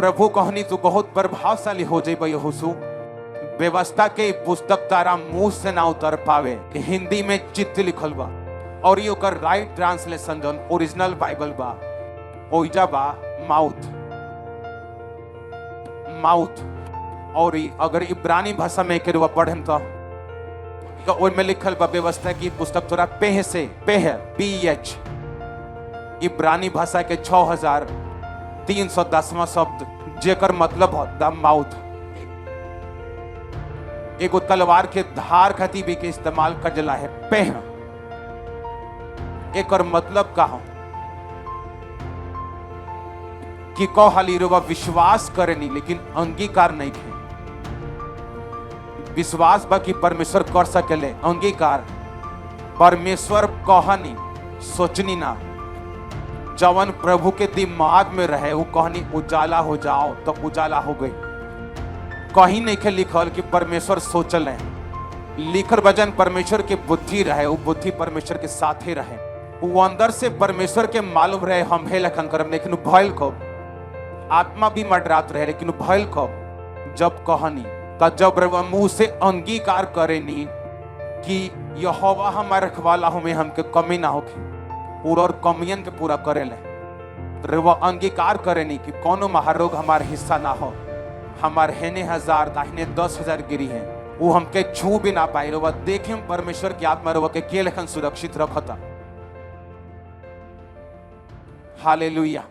प्रभु कहनी तू बहुत प्रभावशाली हो जाए यहोशू, व्यवस्था के पुस्तक तारा मुंह से ना उतर पावे। हिंदी में चित्त लिखल बा और ये ओकर राइट ट्रांसलेशन जन ओरिजिनल बाइबल बा ओइजा बा माउथ माउथ। और अगर इब्रानी भाषा में के रुआ पढ़म तो ओइमे लिखल बा व्यवस्था की पुस्तक तोरा पेह से, पेह PH इब्रानी भाषा के 6310वां शब्द जेकर मतलब हो द माउथ। एगो तलवार के धार खातिर भी के इस्तेमाल कर जला है पेह। एकर मतलब का हो कि कहली रुआ विश्वास करनी लेकिन अंगीकार नहीं थे। विश्वास बा कि परमेश्वर कर सकेले, अंगीकार परमेश्वर कहनी सोचनी ना। जवन प्रभु के दिमाग में रहे वो कहनी उजाला हो जाओ तो उजाला हो गई। कहीं नहीं के लिखल कि परमेश्वर सोचल है, लिखल वजन परमेश्वर के बुद्धि रहे, वो बुद्धि परमेश्वर के साथ ही रहे। वो अंदर से परमेश्वर के मालूम रहे हम हे लखन करम, लेकिन भयल कब आत्मा भी मडरात रहे, लेकिन भयल कब जब कहनी तब जब मुंह से अंगीकार करेनी कि यहोवा हमारे रखवाला हमें हमके कमी ना होगी, पूरा और कमियन के पूरा करेले। वो अंगीकार करेनी कि कोनो महारोग हमारे हिस्सा ना हो, हमारे हेने 1000 दाहिने 10,000 गिरी है, वो हमके छू भी ना पाए। वो देखे परमेश्वर की आत्मा रो के लेखन सुरक्षित रखता। हालेलुया।